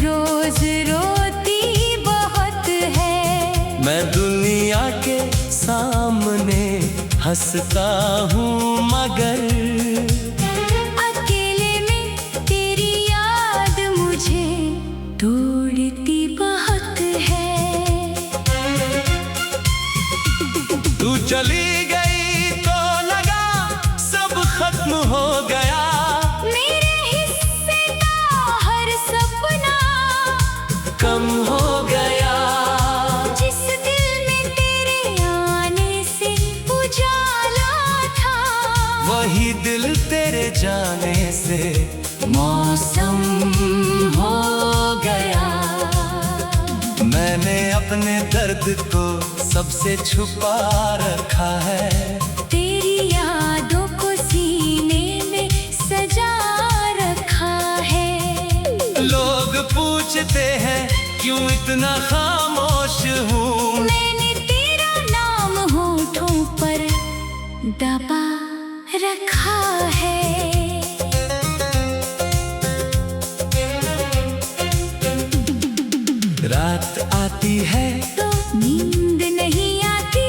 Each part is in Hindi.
रोज रोती बहुत है। मैं दुनिया के सामने हंसता हूँ मगर अकेले में तेरी याद मुझे तोड़ती बहुत है। तू चली गई तो लगा सब खत्म हो गया। मेरे हिस्से का हर सपना कम हो गया। जिस दिल में तेरे आने से उजाला था, वही दिल तेरे जाने से मौसम हो गया। मैंने अपने दर्द को सबसे छुपा रखा है। तेरी यादों को सीने में सजा रखा है। लोग पूछते हैं क्यों इतना खामोश हूँ। मैंने तेरा नाम होठों पर दबा रखा है। रात आती है तो नींद नहीं आती,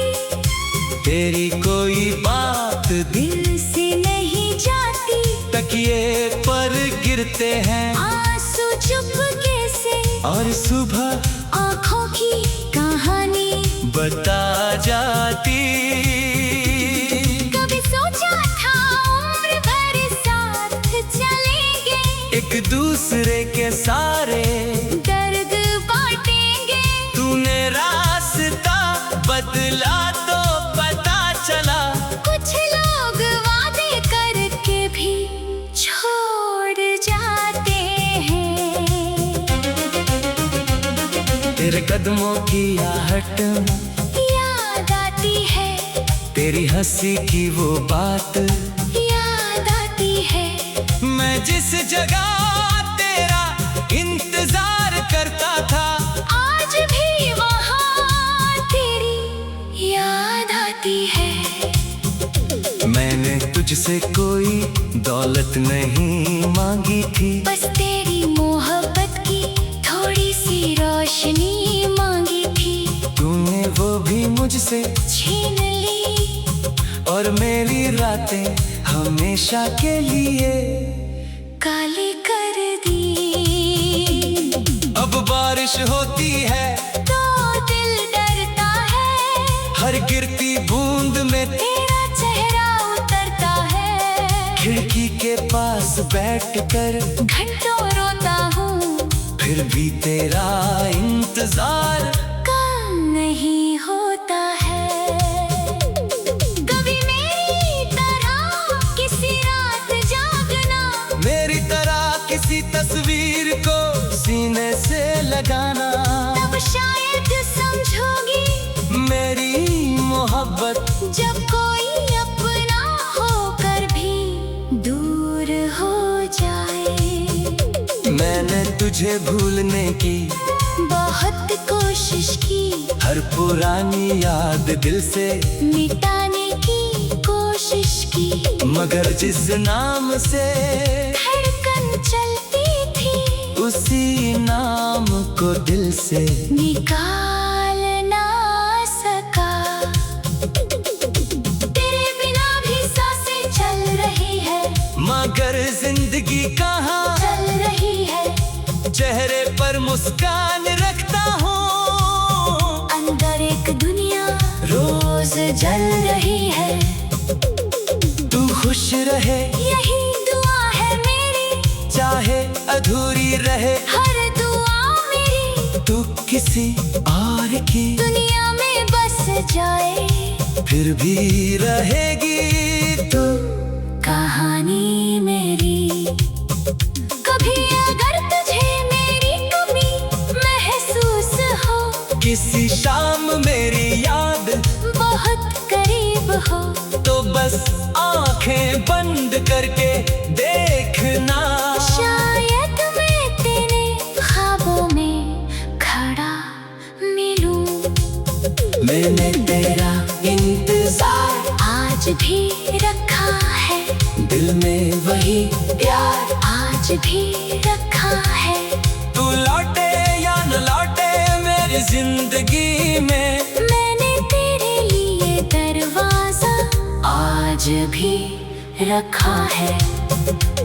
तेरी कोई बात दिल से नहीं जाती। तकिए पर गिरते हैं आंसू चुपके से, और सुबह आँखों की कहानी बता जाती। कभी सोचा था उम्र भर साथ चलेंगे, एक दूसरे के सारे दर्द बांटेंगे। तूने रास्ता बदला तो पता चला कुछ लोग वादे करके भी छोड़ जाते हैं। तेरे कदमों की आहट याद आती है, तेरी हंसी की वो बात याद आती है। मैं जिस जगह तेरा इंतजार करता था, आज भी वहाँ तेरी याद आती है। मैंने तुझसे कोई दौलत नहीं मांगी थी, बस तेरी मोहब्बत की थोड़ी सी रोशनी मांगी थी। तूने वो भी मुझसे छीन ली और मेरी रातें हमेशा के लिए काली कर दी। अब बारिश होती है तो दिल डरता है, हर गिरती बूंद में तेरा चेहरा उतरता है। खिड़की के पास बैठकर घंटों रोता हूँ, फिर भी तेरा इंतजार कम नहीं होता है। कभी मेरी तरह किसी रात जागना, मेरी तरह किसी तस्वीर को सीने से लगाना। तब शायद समझोगी मेरी मोहब्बत जब कोई अपना होकर भी दूर हो जाए। मैंने तुझे भूलने की बहुत कोशिश की, हर पुरानी याद दिल से मिटाने की कोशिश की। मगर जिस नाम से धड़कन चलती थी, उसी नाम को दिल से निकाल ना सका। तेरे बिना भी सांसें चल रही है, मगर जिंदगी कहाँ चल रही है। चेहरे पर मुस्कान रखता हूँ, अंदर एक दुनिया रोज जल रही है। तू खुश रहे यही दुआ है मेरी, चाहे अधूरी रहे हर दुआ मेरी। तू किसी और की दुनिया में बस जाए, फिर भी रहेगी तू कहानी मेरी। कभी अगर तुझे मेरी कमी महसूस हो, किसी शाम मेरी याद बहुत करीब हो, तो बस आंखें बंद करके देखना। शायद मैं तेरे ख्वाबों में खड़ा मिलूं। मैंने तेरा इंतजार आज भी रखा है, दिल में वही प्यार आज भी रखा है। तू मेरी जिंदगी में मैंने तेरे लिए दरवाजा आज भी रखा है।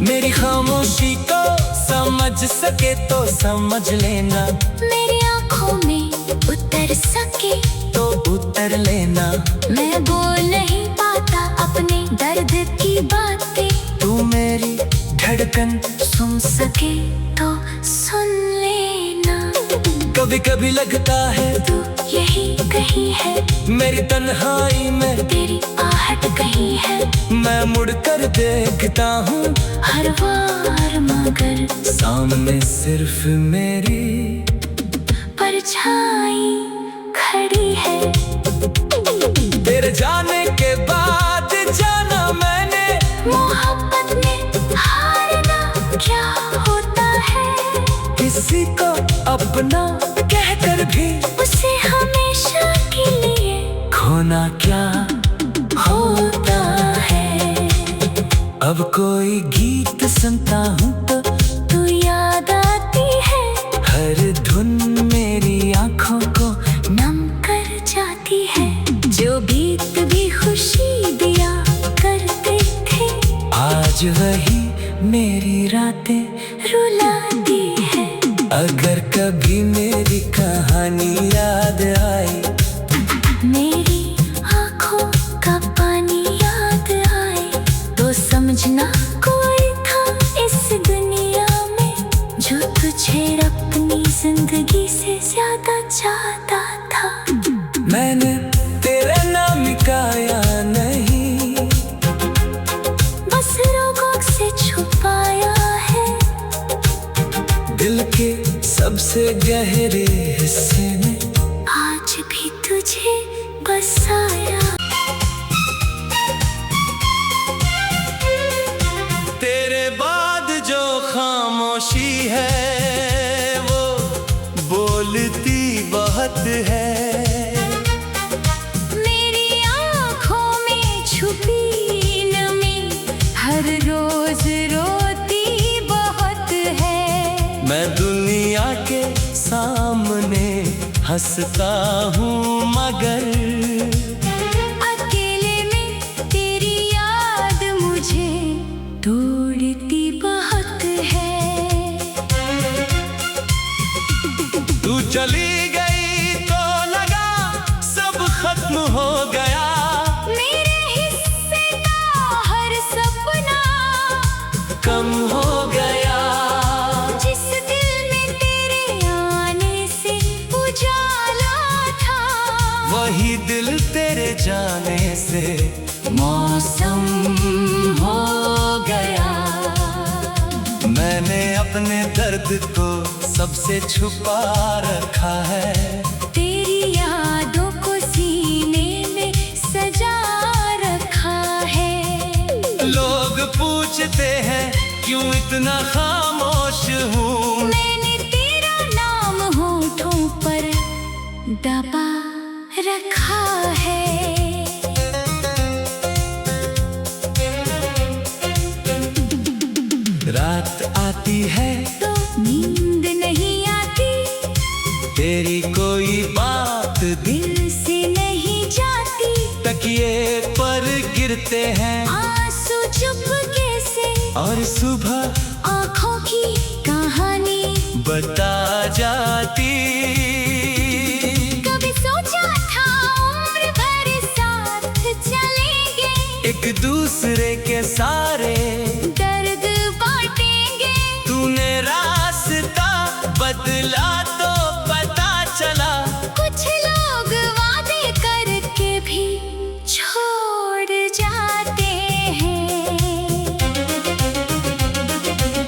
मेरी खामोशी को समझ सके तो समझ लेना, मेरी आंखों में उतर सके तो उतर लेना। मैं बोल नहीं पाता अपने दर्द की बातें, तू मेरी धड़कन सुन सके तो सुन लेना। कभी कभी लगता है तू यही कहीं है, मेरी तन्हाई में तेरी आहट कहीं है। मैं मुड़कर देखता हूँ हर बार मगर सामने सिर्फ मेरी परछाई खड़ी है। तेरे जाने के बाद जाना मैंने, मोहब्बत में हारना क्या होता है। किसी को अपना कहकर भी उसे हमेशा के लिए खोना क्या होता है। अब कोई गीत सुनता हूँ तो तू याद आती है, हर धुन मेरी आंखों को नम कर जाती है। जो गीत भी खुशी दिया करते थे, आज वही मेरी रातें रुलाती है। अगर कभी मेरी कहानी याद आई, मेरी आंखों का पानी याद आए, तो समझना कोई था इस दुनिया में जो तुझे अपनी जिंदगी से ज्यादा चाहता था। मैंने तेरा नाम गाया नहीं, बस रोगों से छुपाया है। दिल के सबसे गहरे हिस्से में आज भी तुझे बसाया। तेरे बाद जो खामोशी है वो बोलती बहुत है। मेरी आँखों में छुपी नमी हर रोज रोती बहुत है। मैं दुनिया के सामने हंसता हूँ मगर अकेले में तेरी याद मुझे तोड़ती बहुत है। तू चली गई तो लगा सब खत्म हो गया। मेरे हिस्से का हर सपना कम हो गया। जिस दिल में तेरे आने से उजाला था, वही दिल तेरे जाने से मौसम हो गया। मैंने अपने दर्द को सबसे छुपा रखा है। तेरी यादों को सीने में सजा रखा है। लोग पूछते हैं क्यों इतना खामोश हूँ, मैंने तेरा नाम होठों पर दबा रखा है। रात आती है तो नींद नहीं आती, तेरी कोई बात दिल से नहीं जाती। तकिए पर गिरते हैं आंसू चुपके से, और सुबह आँखों की कहानी बता जाती। कभी सोचा था उम्र भर साथ चलेंगे, एक दूसरे के सारे दर्द बांटेंगे। तूने रास्ता बदला तो पता चला कुछ लोग वादे करके भी छोड़ जाते हैं।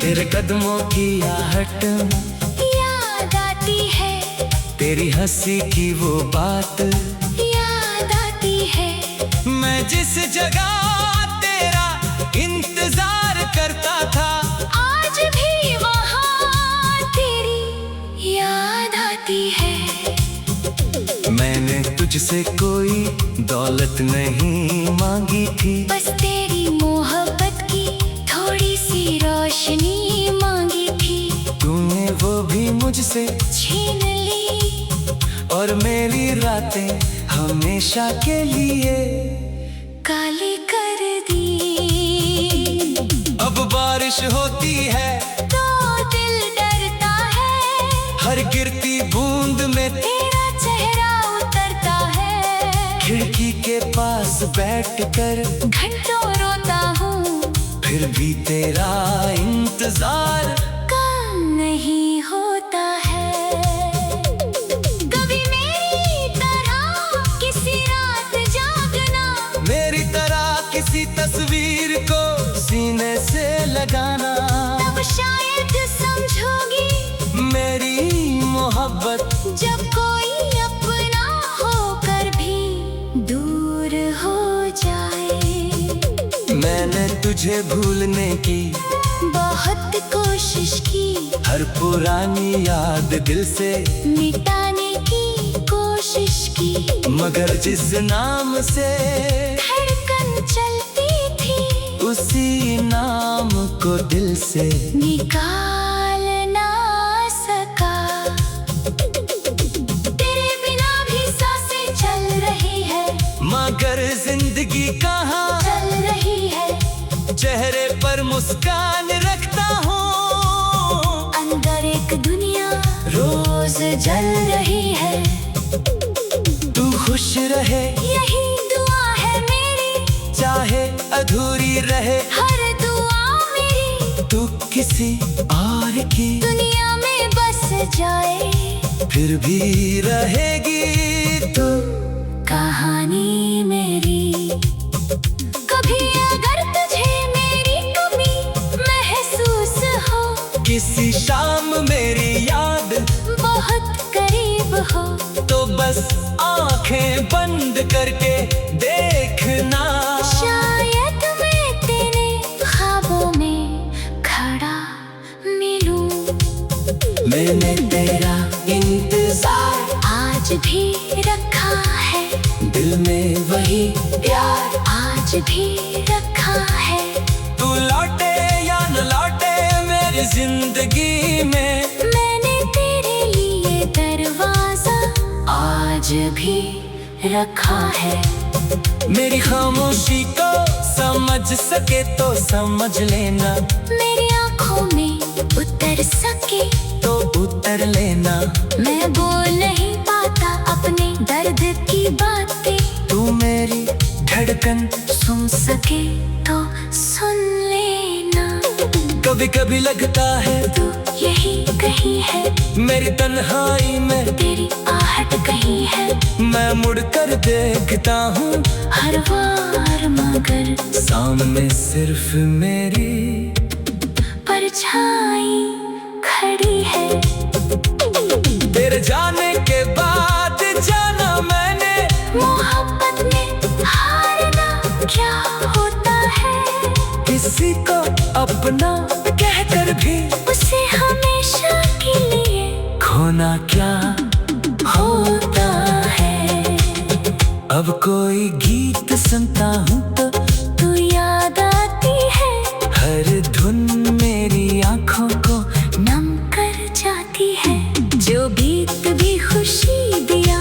तेरे कदमों की आहट याद आती है, तेरी हंसी की वो बात याद आती है। मैं जिस जगह तेरा इंतजार करता था, आज भी वहाँ तेरी याद आती है। मैंने तुझसे कोई दौलत नहीं मांगी थी, बस तेरी मोहब्बत की थोड़ी सी रोशनी मांगी थी। तूने वो भी मुझसे छीन ली और मेरी रातें हमेशा के लिए काली कर दी। अब बारिश होती है तो दिल डरता है, हर गिरती बूंद में तेरा चेहरा उतरता है। खिड़की के पास बैठकर घंटों रोता हूँ, फिर भी तेरा इंतजार काम नहीं होता है। कभी मेरी तरह किसी रात जागना, मेरी तरह किसी तस्वीर को सीने से लगाना। तब शायद समझोगी मेरी मोहब्बत जब कोई अपना होकर भी दूर हो जाए। मैंने तुझे भूलने की बहुत कोशिश की, हर पुरानी याद दिल से मिटाने की कोशिश की, मगर जिस नाम से धड़कन चलती थी उसी नाम को दिल से निकाल ना सका। तेरे बिना भी सांसें चल रही है, मगर जिंदगी कहाँ चल रही है। चेहरे पर मुस्कान रखता हूँ, अंदर एक दुनिया रोज जल रही है। तू खुश रहे यही दुआ है मेरी, चाहे अधूरी रहे हर दुआ मेरी तू किसी और की दुनिया में बस जाए। फिर भी रहेगी तू कहानी मेरी। कभी अगर तुझे मेरी कमी महसूस हो, किसी शाम मेरी याद बहुत करीब हो, तो बस आंखें बंद करके देखना। शायद मैं तेरे ख्वाबों में खड़ा मिलूं। मैंने तेरा इंतजार आज भी रखा है, दिल में वही प्यार आज भी रखा है। तू लौटे या न लौटे मेरी जिंदगी में, मैंने तेरे लिए दरवाजा आज भी रखा है। मेरी खामोशी को समझ सके तो समझ लेना, मेरी आँखों में उतर सके तो उतर लेना। मैं बोल नहीं पाता अपने दर्द की बातें, तू मेरी धड़कन सुन सके तो सुन लेना। कभी कभी लगता है तू यही कहीं है, मेरी तन्हाई में तेरी आहट कहीं है। मैं मुड़ कर देखता हूँ हर बार मगर सामने सिर्फ मेरी परछाई खड़ी है। तेरे जाने के बाद जाना मैंने, मोहब्बत में हारना क्या होता है, किसी को अपना कहकर भी उसे हमेशा के लिए खोना क्या होता है। अब कोई गीत सुनता हूँ तो तू याद आती है, हर धुन मेरी आंखों को नम कर जाती है। जो बीत भी खुशी दिया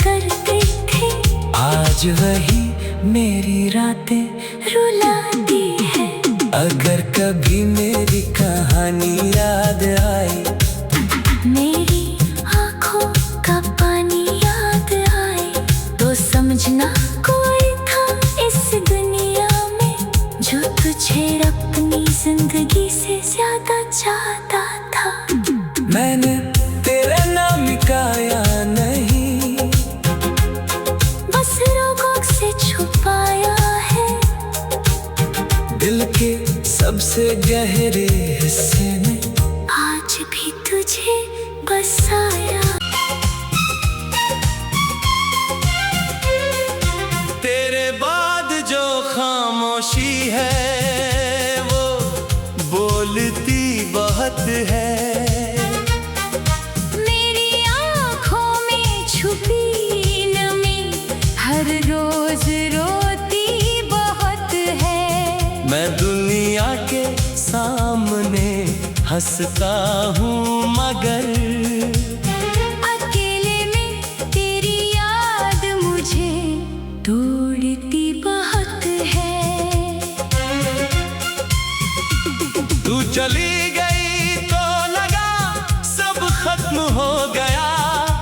करते थे, आज वही मेरी रातें रुलाती है। अगर कभी मेरी कहानी याद आई, मेरी आँखों का पानी याद आए, तो समझना कोई था इस दुनिया में जो तुझे अपनी जिंदगी से ज्यादा चाहता था। मैंने तेरा नाम गाया नहीं, बस रोगों से छुपाया है, दिल के सबसे गहरे हिस्से में आज भी तुझे बसाया। तेरे बाद जो खामोशी है वो बोलती बहुत है। मेरी आँखों में छुपी नमी हर रोज रोती बहुत है। मैं दुनिया के सामने हंसता हूँ मगर अकेले में तेरी तू चली गई तो लगा सब खत्म हो गया।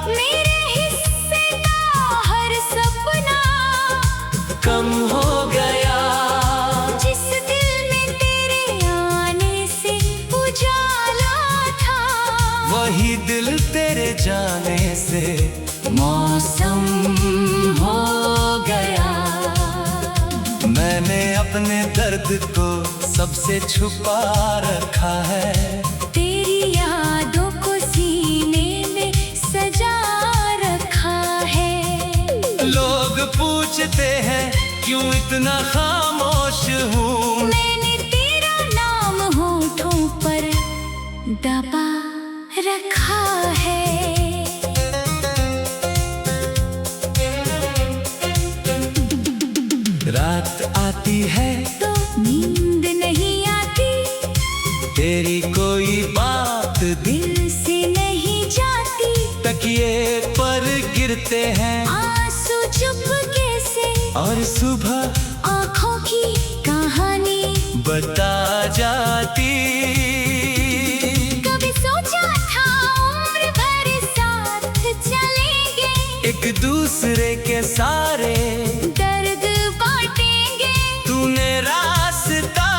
मेरे हिस्से का हर सपना कम हो गया। जिस दिल में तेरे आने से उजाला था, वही दिल तेरे जाने से मौसम हो गया। मैंने अपने दर्द को सबसे छुपा रखा है। तेरी यादों को सीने में सजा रखा है। लोग पूछते हैं क्यों इतना खामोश हूँ। मैंने तेरा नाम होठों पर दबा रखा है। रात आती है तो नींद नहीं आती, तेरी कोई बात दिल से नहीं जाती। तकिए पर गिरते हैं आंसू चुपके से, और सुबह आँखों की कहानी बता जाती। कभी सोचा था उम्र भर साथ चलेंगे, एक दूसरे के सारे दर्द बांटेंगे। तूने रास्ता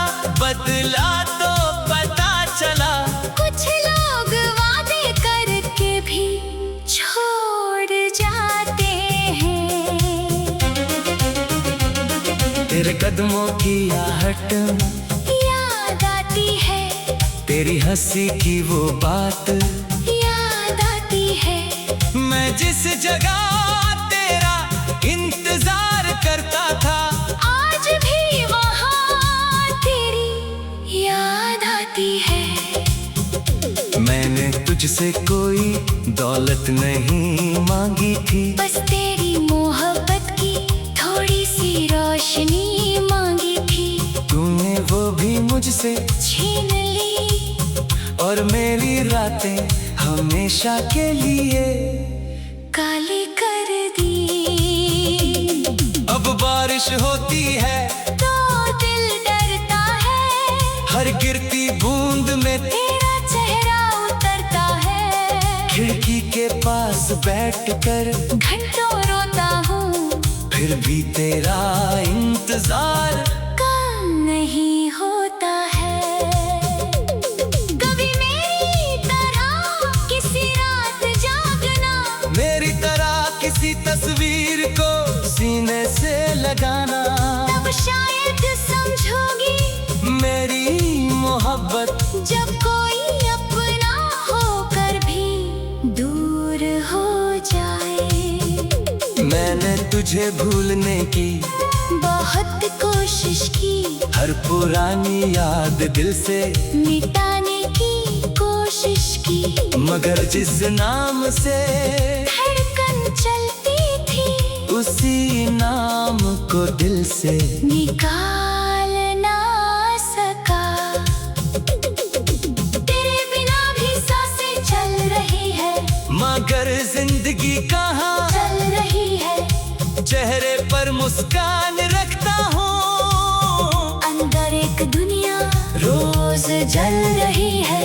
बदला तो पता चला कुछ लोग वादे करके भी छोड़ जाते हैं। तेरे कदमों की आहट याद आती है, तेरी हंसी की वो बात याद आती है। मैं जिस जगह तेरा इंतजार करता था, आज भी वहाँ तेरी याद आती है। मैंने तुझसे कोई दौलत नहीं मांगी थी, बस तेरी मोहब्बत की थोड़ी सी रोशनी मांगी थी। तूने वो भी मुझसे छीन ली और मेरी रातें हमेशा के लिए काली कर दी। अब बारिश होती है तो दिल डरता है, हर गिरती बूंद में तेरा चेहरा उतरता है। खिड़की के पास बैठकर घंटों रोता हूँ, फिर भी तेरा इंतजार कम नहीं होता है। कभी मेरी तरह किसी रात जागना, मेरी तरह किसी तस्वीर को सीने से लगाना। तब शायद समझोगी मेरी मोहब्बत जब कोई अपना होकर भी दूर हो जाए। मैंने तुझे भूलने की बहुत कोशिश की, हर पुरानी याद दिल से मिटाने की कोशिश की, मगर जिस नाम से धड़कन चलती थी, उसी नाम को दिल से निकाल ना सका। तेरे बिना भी सांसें चल रही है, मगर जिंदगी कहाँ चल रही है। चेहरे पर मुस्कान रखता हूँ, अंदर एक दुनिया रोज जल रही है।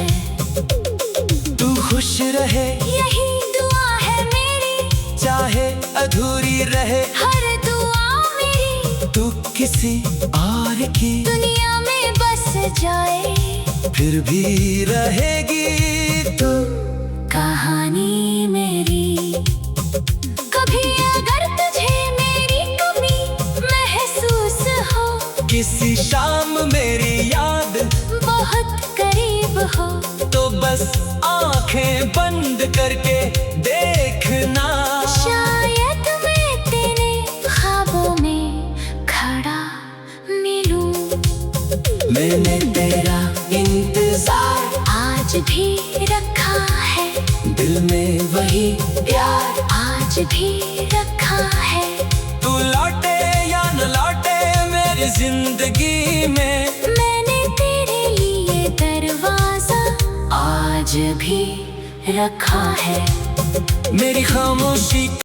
तू खुश रहे यही दुआ है मेरी, चाहे अधूरी रहे हर दुआ मेरी। तू किसी और की दुनिया में बस जाए, फिर भी रहेगी तू कहानी मेरी। कभी अगर तुझे मेरी कमी महसूस हो, किसी शाम मेरी याद बहुत करीब हो, तो बस आंखें बंद करके देखना। शायद मैं तेरे ख्वाबों में खड़ा मिलूं। मैंने तेरा इंतजार आज भी रखा है, दिल में वही प्यार आज भी रखा है। तू लौटे या न लौटे मेरी जिंदगी में, मैंने तेरे लिए दरवाजा आज भी रखा है। मेरी खामोशी